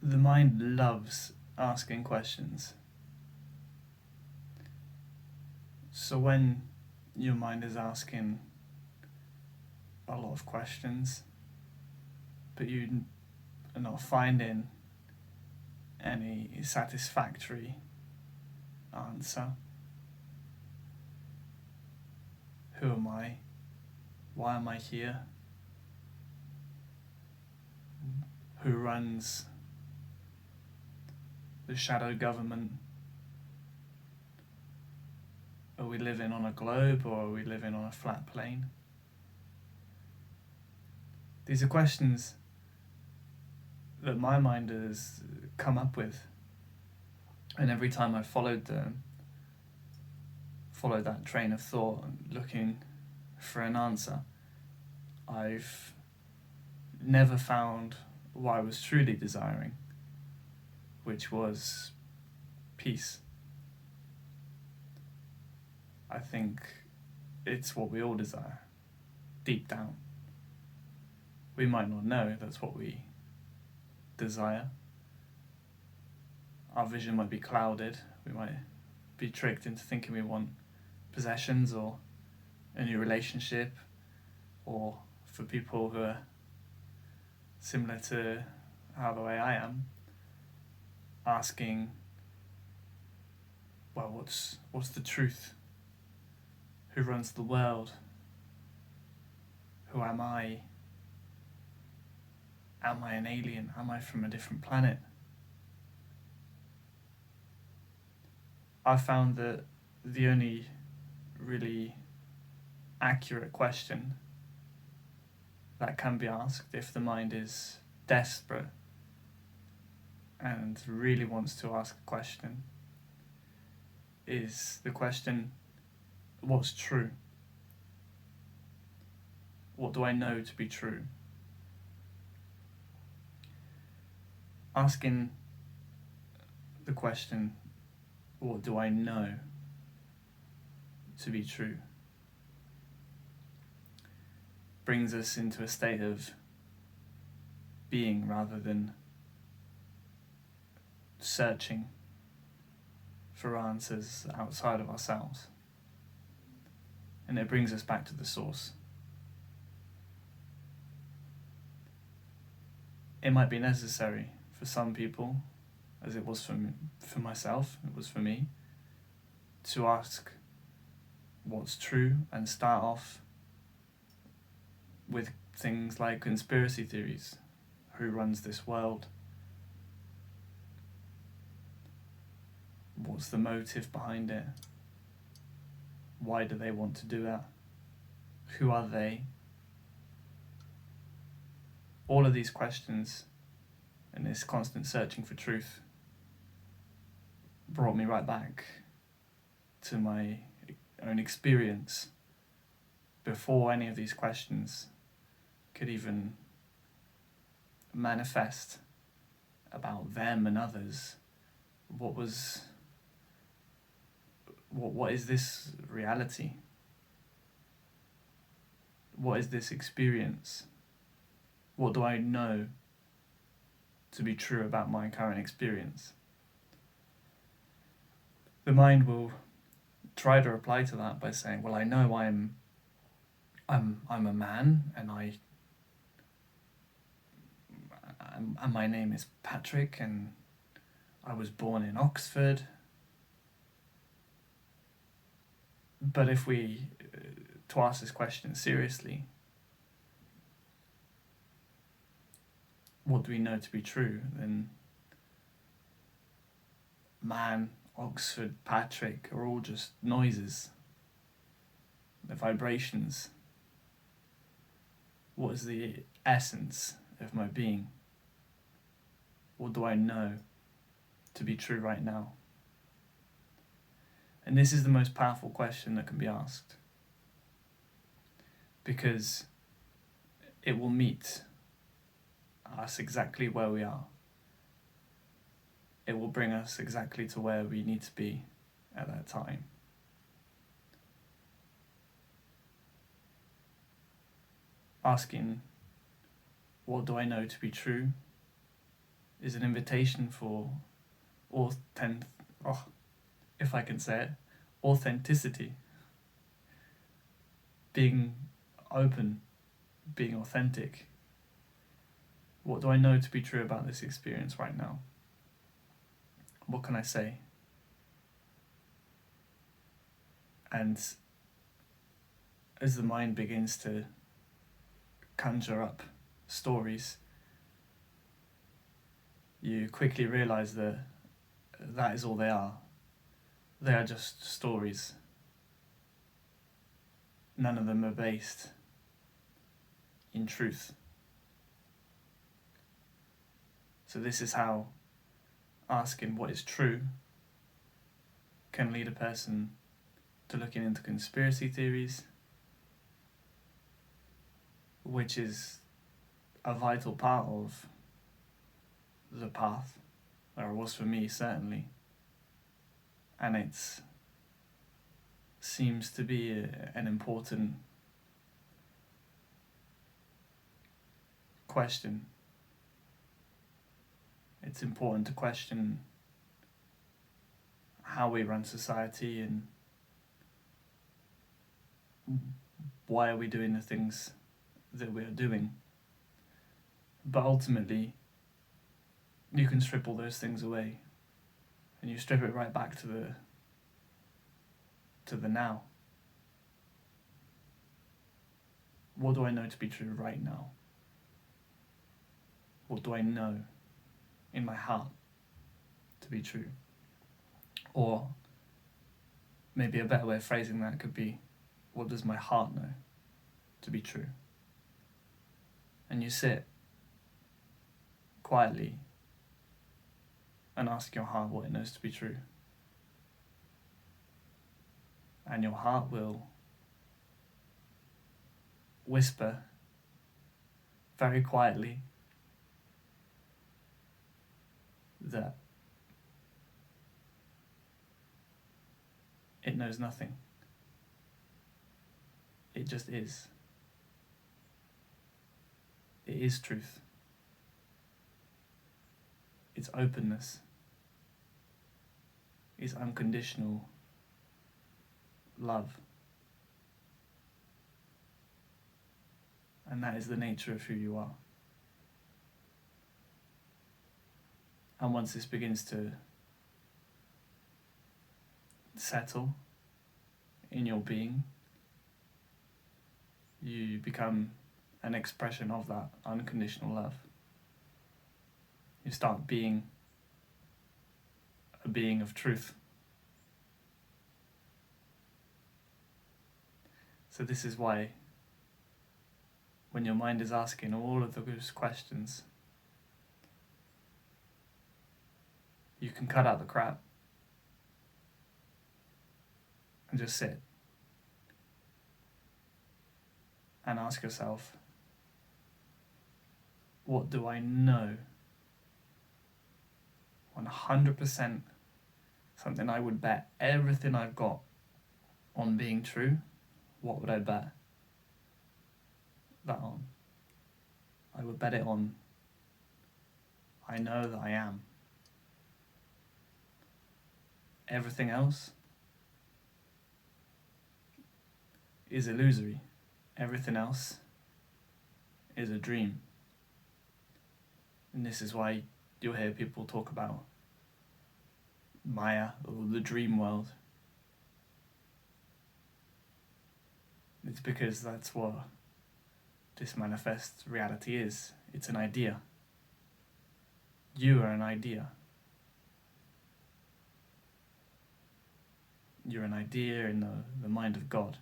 The mind loves asking questions. So when your mind is asking a lot of questions, but you are not finding any satisfactory answer, who am I? Why am I here? Who runs the shadow government? Are we living on a globe or are we living on a flat plane? These are questions that my mind has come up with, and every time I followed that train of thought, looking for an answer, I've never found what I was truly desiring, which was peace. I think it's what we all desire, deep down. We might not know that's what we desire. Our vision might be clouded. We might be tricked into thinking we want possessions or a new relationship, or for people who are similar to how the way I am, asking, well, what's the truth? Who runs the world? Who am I? Am I an alien? Am I from a different planet? I found that the only really accurate question that can be asked if the mind is desperate and really wants to ask a question is the question, what's true? What do I know to be true? Asking the question, what do I know to be true, brings us into a state of being rather than searching for answers outside of ourselves. And it brings us back to the source. It might be necessary for some people, as it was for myself, it was for me, to ask what's true and start off with things like conspiracy theories. Who runs this world? What's the motive behind it? Why do they want to do that? Who are they? All of these questions and this constant searching for truth brought me right back to my own experience before any of these questions could even manifest about them and others. What is this reality? What is this experience? What do I know to be true about my current experience? The mind will try to reply to that by saying, well, I know I'm a man, and my name is Patrick, and I was born in Oxford. But if we to ask this question seriously, what do we know to be true? Then man, Oxford, Patrick are all just noises. They're vibrations. What is the essence of my being? What do I know to be true right now? And this is the most powerful question that can be asked, because it will meet us exactly where we are. It will bring us exactly to where we need to be at that time. Asking, what do I know to be true, is an invitation for if I can say it, authenticity. Being open, being authentic. What do I know to be true about this experience right now? What can I say? And as the mind begins to conjure up stories, you quickly realize that that is all they are. They are just stories. None of them are based in truth. So this is how asking what is true can lead a person to looking into conspiracy theories, which is a vital part of the path, or it was for me certainly, and it seems to be an important question. It's important to question how we run society and why are we doing the things that we're doing. But ultimately, you can strip all those things away and you strip it right back to the now. What do I know to be true right now? What do I know in my heart to be true? Or maybe a better way of phrasing that could be, what does my heart know to be true? And you sit quietly and ask your heart what it knows to be true. And your heart will whisper very quietly that it knows nothing. It just is. It is truth. It's openness. It's unconditional love. And that is the nature of who you are. And once this begins to settle in your being, you become an expression of that unconditional love. You start being a being of truth. So this is why when your mind is asking all of those questions, you can cut out the crap and just sit and ask yourself, what do I know? 100%, something I would bet everything I've got on being true. What would I bet that on? I would bet it on, I know that I am. Everything else is illusory. Everything else is a dream. And this is why you'll hear people talk about Maya, or the dream world. It's because that's what this manifest reality is. It's an idea. You are an idea. You're an idea in the mind of God.